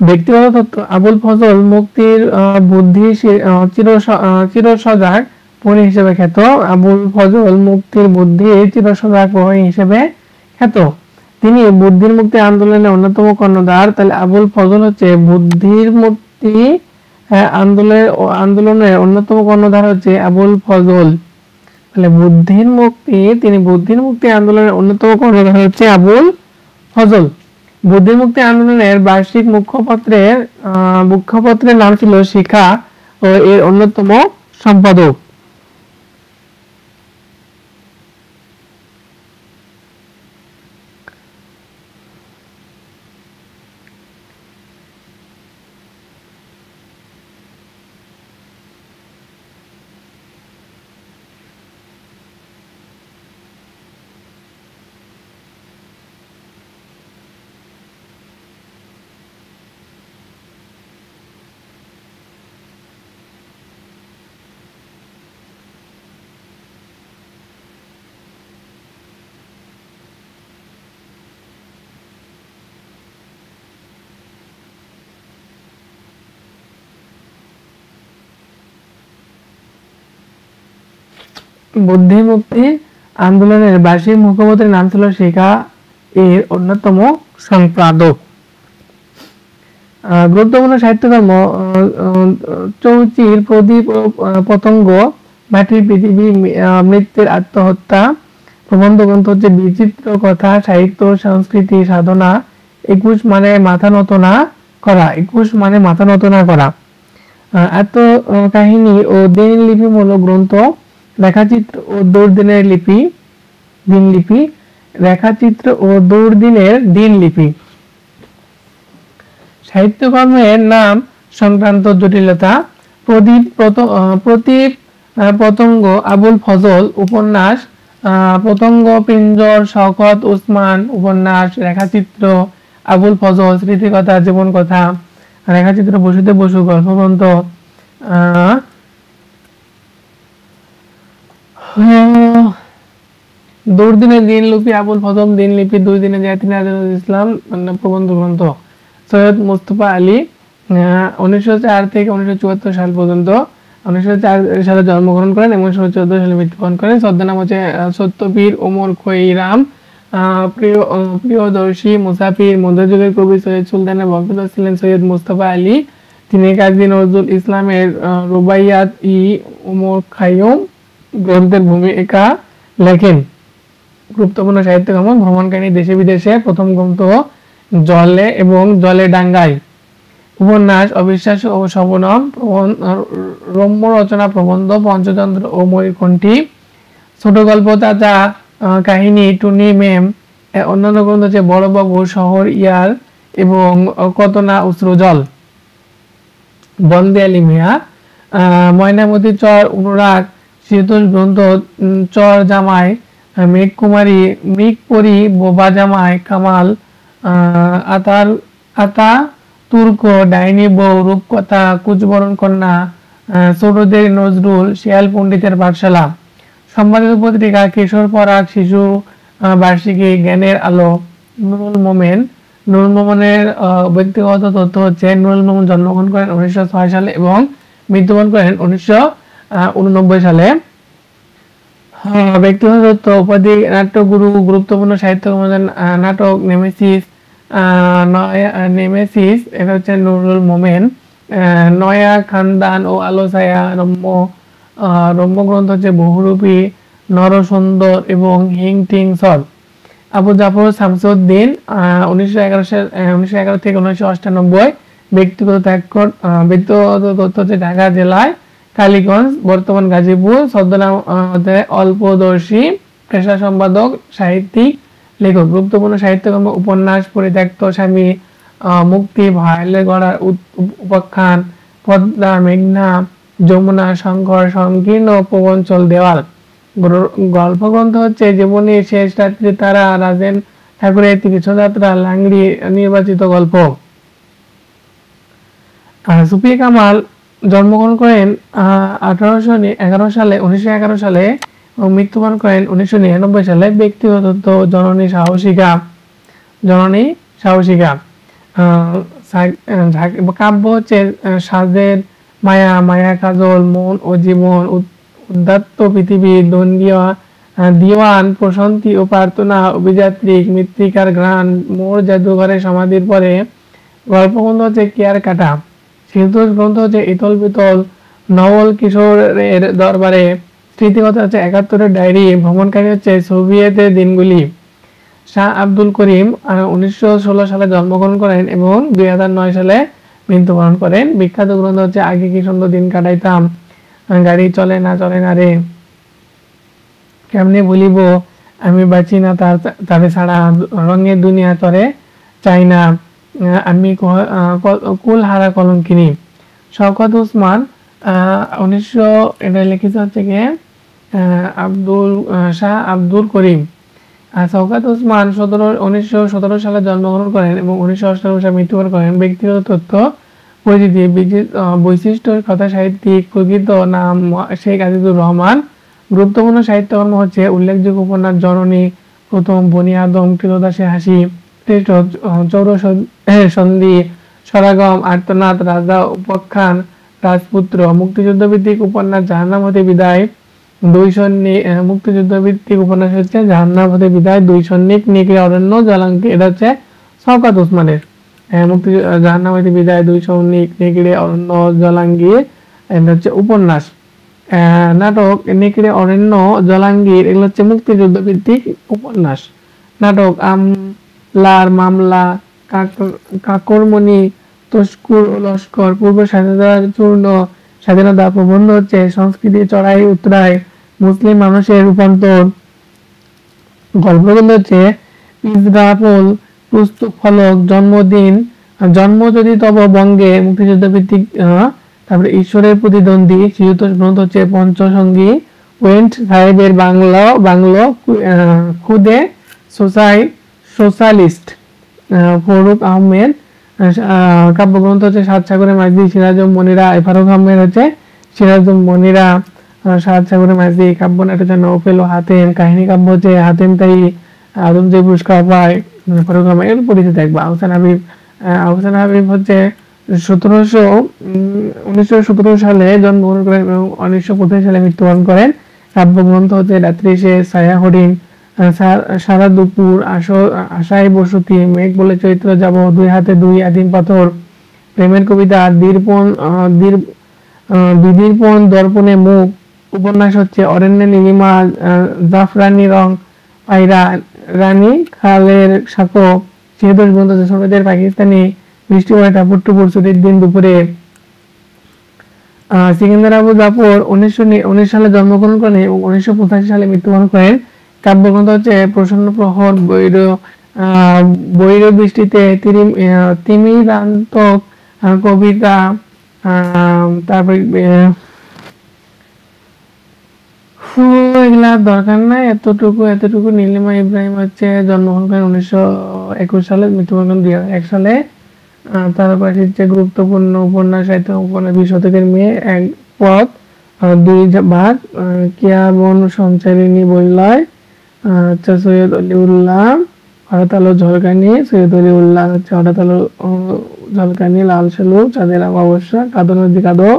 ব্যক্তিগত তথ্য আবুল ফজল মুক্তির বুদ্ধি চিরসজাগ প্রহরী হিসেবে খ্যাত। আবুল ফজল মুক্তির বুদ্ধির চিরসজাগ প্রহরী হিসেবে খ্যাত। তিনি বুদ্ধির মুক্তি আন্দোলনের অন্যতম কর্ণধার। তাহলে আবুল ফজল হচ্ছে বুদ্ধির মুক্তি আন্দোলনের অন্যতম কর্ণধার হচ্ছে আবুল ফজল। তাহলে তিনি বুদ্ধির মুক্তি আন্দোলনের অন্যতম কর্ণধার হচ্ছে আবুল ফজল। বুদ্ধির মুক্তি আন্দোলনের বার্ষিক মুখপত্রের নাম ছিল শিখা ও এর অন্যতম সম্পাদক। বুদ্ধি মুক্তি আন্দোলনের বার্ষিক মুখপত্রের নাম ছিল শিখা এর অন্যতম সম্পাদক। গুরুত্বপূর্ণ সাহিত্যকর্ম চৌচির প্রদীপ পতঙ্গ, মাটির পৃথিবী, মৃত্যুর আত্মহত্যা। প্রবন্ধ গ্রন্থ হচ্ছে বিচিত্র কথা, সাহিত্য, সংস্কৃতি, সাধনা। 21 মানে মাথা নত না করা। 21 মানে মাথা নত না করা। আত্মকাহিনী ও দিন লিপিমূলক গ্রন্থ। রেখাচিত্র ও দুর্দিনের দিনলিপি। রেখাচিত্র ও দুর্দিনের দিনলিপি। সাহিত্যকর্মের নাম সংক্রান্ত জটিলতা। প্রদীপ পতঙ্গ আবুল ফজল উপন্যাস। পতঙ্গ পিঞ্জর শওকত উসমান উপন্যাস। রেখাচিত্র আবুল ফজল স্মৃতিকথা জীবন কথা। রেখাচিত্র বসুদেব বসু গল্পগ্রন্থ। দুর্দিনের দিনলিপি আবুল ফজল দিনলিপি। 2 দিনে জাহিদ নজরুল ইসলাম প্রবন্ধ গ্রন্থ। সৈয়দ মুস্তফা আলী 1904 থেকে 1974 সাল পর্যন্ত 1904 সালে জন্মগ্রহণ করেন এবং 1914 সালে মৃত্যুবরণ করেন। ছদ্মনাম হচ্ছে সত্যবীর ওমর খৈরাম। প্রিয়দর্শী মুসাফির। মধ্যযুগের কবি সৈয়দ সুলতানের বংশধর ছিলেন সৈয়দ মুস্তফা আলী। তিনি কাজী নজরুল ইসলামের রুবাইয়াত ই ওমর খাইয়ুম গ্রন্থের ভূমিকা লেখেন। গুরুত্বপূর্ণ সাহিত্যকর্ম ভ্রমণকাহিনী দেশে বিদেশে। প্রথম গ্রন্থ জলে এবং জলে ডাঙ্গায়। উপন্যাস অবিশ্বাস্য ও শবনম। রম্য রচনা প্রবন্ধ পঞ্চতন্ত্র ও ময়ূরকণ্ঠী। ছোট গল্প তাজা কাহিনী টুনি মেম। অন্যান্য গ্রন্থ হচ্ছে বড়বাবু, শহর ইয়ার এবং কত না অশ্রু জল। বন্দে আলী মিয়া। ময়নামতি চর অনুরাগ। শীতল গ্রন্থ চর জামাই। মেঘকুমারী মৃগপরি বোবা জামাই কামাল। আতা তুর্ক ডাইনি বউ রূপকথা কুচবরণ কন্যা। ছোটদের নজরুল শিয়াল পণ্ডিতের পাঠশালা। সম্পাদিত পত্রিকা কিশোর পরাগ, শিশু বার্ষিকী, জ্ঞানের আলো। নুরুল মোমেনের ব্যক্তিগত তথ্য হচ্ছে নুরুল মোমেন জন্মগ্রহণ করেন 1906 সালে এবং মৃত্যুবরণ করেন 1989 সালে। ব্যক্তিগত তথ্য উপাধি নাট্যগুরু। গুরুত্বপূর্ণ সাহিত্য নাটক নেমেসিস এটা হচ্ছে নুরুল মোমেন। নয়া খানদান ও আলো ছায়া। রম্য গ্রন্থ হচ্ছে বহুরূপী, নরসুন্দর এবং হিং টিং সর। আবু জাফর শামসুদ্দিন 1911 থেকে 1998 ব্যক্তিগত তথ্য হচ্ছে ঢাকা জেলায় কালীগঞ্জ, বর্তমান গাজীপুর, ছদ্মনাম অল্পদর্শী, পেশা সম্পাদক, সাহিত্যিক, লেখক। গুরুত্বপূর্ণ সাহিত্যকর্ম: উপন্যাস, পরিত্যক্ত স্বামী, মুক্তি, ভাইলে গড়ার উপাখ্যান, পদ্মা, মেঘনা, যমুনা, শঙ্কর, সংকীর্ণ প্রবঞ্চল, দেওয়াল। গল্পগ্রন্থ হচ্ছে জীবনী, শেষ রাত্রি, তারা, রাজেন ঠাকুরের তীর্থযাত্রা, লাংড়ি, নির্বাচিত গল্প। সুফিয়া কামাল জন্মগ্রহণ করেন 1811 সালে 1911 সালে ও মৃত্যুবরণ করেন 1999 সালে। ব্যক্তিগত তথ্য: জননী সাহসিকা। কাব্য হচ্ছে সাজের মায়া, মায়া কাজল, মন ও জীবন, উদাত্ত পৃথিবী, দিওয়ান, প্রশান্তি ও প্রার্থনা, অভিযাত্রিক, মৃত্তিকার ঘ্রাণ, মোর জাদুঘরে সমাধির পরে। গল্পগ্রন্থ হচ্ছে কেয়ার কাটা। শিল্পজ গ্রন্থ হচ্ছে ইতল বিতল, নবল কিশোরের দরবারে। স্মৃতিকথা হচ্ছে 71-এর ডায়েরি। ভ্রমণকারী হচ্ছে সোভিয়েতের দিনগুলি। শাহ আব্দুল করিম 1916 সালে জন্মগ্রহণ করেন এবং 2009 সালে মৃত্যুবরণ করেন। বিখ্যাত গ্রন্থ হচ্ছে আগে কি সুন্দর দিন কাটাইতাম, গাড়ি চলে না রে, কেমনে বলিব আমি বাঁচি না তারে ছাড়া, রঙের দুনিয়া তরে চাই না, আমি কুল হারা কলঙ্কিনী। শওকত ওসমান 1900 এটা লিখিত হচ্ছে গিয়ে শাহ আব্দুল করিম। শওকত ওসমান 1917 সালে জন্মগ্রহণ করেন এবং 1998 সালে মৃত্যুবরণ করেন। ব্যক্তিগত তথ্য: পরিচিতি, বৈশিষ্ট্য, কথা সাহিত্যিক, প্রকৃত নাম শেখ আজিজুর রহমান। গুরুত্বপূর্ণ সাহিত্যকর্ম হচ্ছে উল্লেখযোগ্য উপন্যাস: জননী, প্রথম, বনি আদম, কৃতদাসের হাসি, চৌর সন্ধি, সরাগম, আর্তনাদ, রাজা উপাখ্যান, রাজপুত্র। মুক্তিযুদ্ধ ভিত্তিক উপন্যাস: জাহান্নাম হতে বিদায়, দুই সৈনিক। মুক্তিযুদ্ধ ভিত্তিক উপন্যাস হচ্ছে জাহান্নাম হতে বিদায়, দুই সৈনিক, নিকড়ে অরণ্য, জলাঙ্কি। এটা হচ্ছে শওকত ওসমানের। জাহান্নাম হতে বিদায়, দুই সৈনিক, নিকড়ে অরণ্য, জলাঙ্গি, এটা হচ্ছে উপন্যাস। নাটক: নিকড়ে অরণ্য, জলাঙ্গীর, এগুলো হচ্ছে মুক্তিযুদ্ধ ভিত্তিক উপন্যাস। নাটক: আমলার মামলা, কাকরমণি, তস্কুর ও লস্কর, পূর্ব স্বাধীনতার চূর্ণ, স্বাধীনতা। প্রবন্ধ হচ্ছে সংস্কৃতি, চড়াই উতরাই, মুসলিম মানুষের রূপান্তর। গল্পগ্রন্থ হচ্ছে ইসরাফল, পুস্তক ফলক, জন্মদিন, জন্ম যদি তব বঙ্গে, মুক্তিযুদ্ধ ভিত্তিক। তারপরে ঈশ্বরের প্রতিদ্বন্দ্বী। শিশুতোষ গ্রন্থ হচ্ছে পঞ্চসঙ্গী, ওয়েন্ট সাহেবের বাংলো, খুদে সোশ্যালিস্ট, ফরুক আহমেদ। কাব্যগ্রন্থ হচ্ছে সাত সাগরের মাঝি, সিরাজুম মনিরা। ফারুক আহমেদ হচ্ছে সিরাজুম মনিরা, সাত সাগরের মাঝি। কাব্যনাটক হচ্ছে নৌফেল ও হাতেম। কাহিনী কাব্য হচ্ছে হাতেম তাই আদম যে পুরস্কার পায়, ফারুক আহমেদ। এর পরিচিত দেখবো। আহসান হাবিব হচ্ছে 1917 সালে জন্মগ্রহণ করেন এবং 1925 সালে মৃত্যুবরণ করেন। কাব্যগ্রন্থ হচ্ছে রাত্রি শেষ, ছায়া হরিণ, সারা দুপুর, আশায় বসতি, মেঘ বলে চৈত্র যাব, দুই হাতে দুই আদিম পাথর। প্রেমের কবিতা: বিধিরপণ, দর্পণে মুখ। উপন্যাস হচ্ছে অরণ্যে নীলিমা, জাফরানি রং, পায়রা, রানী খালের সাঁকো। শিশুতোষ গ্রন্থ হচ্ছে ছোটদের পাকিস্তানি, বৃষ্টি পড়ে টাপুর টুপুর, ছুটির দিন দুপুরে। সিকান্দার আবু জাফর 1919 সালে জন্মগ্রহণ করেন এবং 1985 সালে মৃত্যুবরণ করেন। কাব্যগ্রন্থ হচ্ছে প্রসন্ন প্রহর, বৈর বৃষ্টিতে, তিমিরান্তক, কবিতা। তারপরে এগুলা দরকার নাই, এতটুকু। নীলিমা ইব্রাহিম হচ্ছে জন্মগ্রহণ করেন 1921 সালে, মৃত্যুবরণ করেন 2001 সালে। তারপর হচ্ছে গুরুত্বপূর্ণ উপন্যাস, সাহিত্য উপন্যাস: 20 শতকের মেয়ে, এক পথ, দুই ভাগ, কিয়া বন সঞ্চারিণী বইলয়, সৈয়দ অলিউল্লাহ, হঠাৎ আলো ঝলকানি। সৈয়দ অলিউল্লাহ হচ্ছে হঠাৎ আলো ঝলকানি, লাল সালু, চাঁদের অমাবস্যা, কাদো নদী কাদো।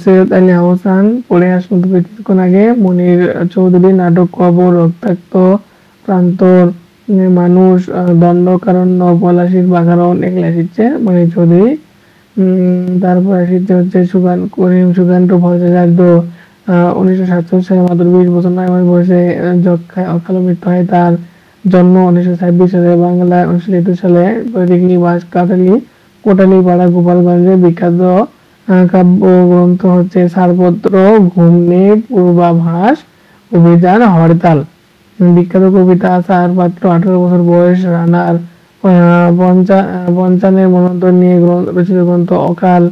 সৈয়দ আলী আহসান পড়ে আসলাম কিছুক্ষণ আগে। মনির চৌধুরী নাটক: কবর, রক্তাক্ত, প্রান্তর, মানুষ, দণ্ডকারণ্য, পলাশির বাঘারণ। এগুলা শিখছে মনির চৌধুরী। তারপর শিখছে হচ্ছে সুকান্ত ভট্টাচার্য 1947 সালে মাত্র 20 বছর 9 মাস বয়সে যক্ষায় অকাল মৃত্যু হয় তার। জন্ম 1926 সালে, বাংলায় 1971 সালে। পৈতৃক নিবাস কাটালি, কোটালীপাড়া গোপালগঞ্জের বিখ্যাত কাব্য গ্রন্থ হচ্ছে ছাড়পত্র, ঘুমনি, পূর্বাভাস, অভিযান, হরতাল। বিখ্যাত কবিতা ছাড়পত্র, 18 বছর বয়স, রানার পঞ্চানের মনোন্তর নিয়ে রচিত গ্রন্থ অকাল,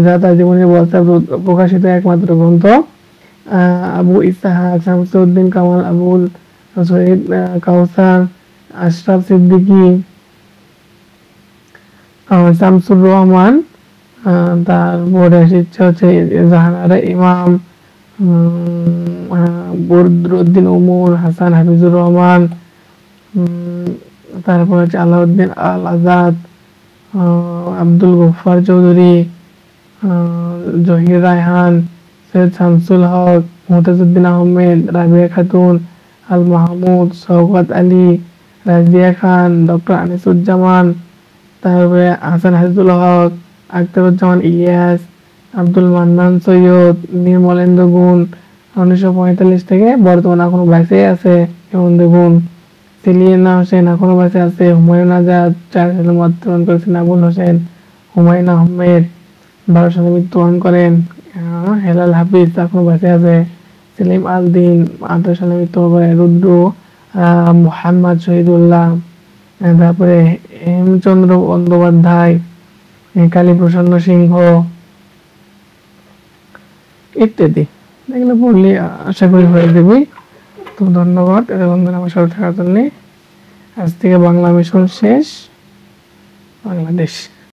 যা তার জীবনের বস্তা প্রকাশিত একমাত্র গ্রন্থ। আবু ইসহাক শামসুদ্দিন কামাল, আবুল শহীদ কাউসার, আশরাফ সিদ্দিকী, শামসুর রহমান, তারপরে হচ্ছে জাহানারা ইমাম, বদরুদ্দিন উমর, হাসান হাফিজুর রহমান, তারপর হচ্ছে আলাউদ্দিন আল আজাদ, আব্দুল গফফার চৌধুরী, জহির রায়হান, সৈয়দ শামসুল হক, মুহতাজউদ্দিন আহমেদ, রাবিয়া খাতুন, আল মাহমুদ, শওকত আলী, রাজিয়া খান, ডক্টর আনিসুজ্জামান, তারপরে হাসান হাফিজুল হক, আখতারুজ্জামান ইলিয়াস, আব্দুল মান্নান সৈয়দ, নির্মলেন্দ্র গুণ 1945 থেকে বর্তমানে এখনো বেঁচে আছে। যেমন দেখুন সেলিনা হোসেন এখনো বেঁচে আছে, হুমায়ুন আজাদ 4 সালে মৃত্যুবরণ করেছেন, আবুল হোসেন, হুমায়ুন আহমেদ 12 সালে মৃত্যুবরণ করেন, হেলাল হাফিজ এখনো বেঁচে আছে, সেলিম আল দিন 18 সালে মৃত্যুবরণ করেন, রুদ্র মোহাম্মদ শহীদুল্লাহ, তারপরে হেমচন্দ্র বন্দ্যোপাধ্যায়, কালীপ্রসন্ন সিংহ ইত্যাদি। এগুলো পড়লে আশা করি হয়ে যাবে। তো ধন্যবাদ এতক্ষণ ধরে আমার সাথে থাকার জন্য। আজ থেকে বাংলা মিশন শেষ। বাংলাদেশ।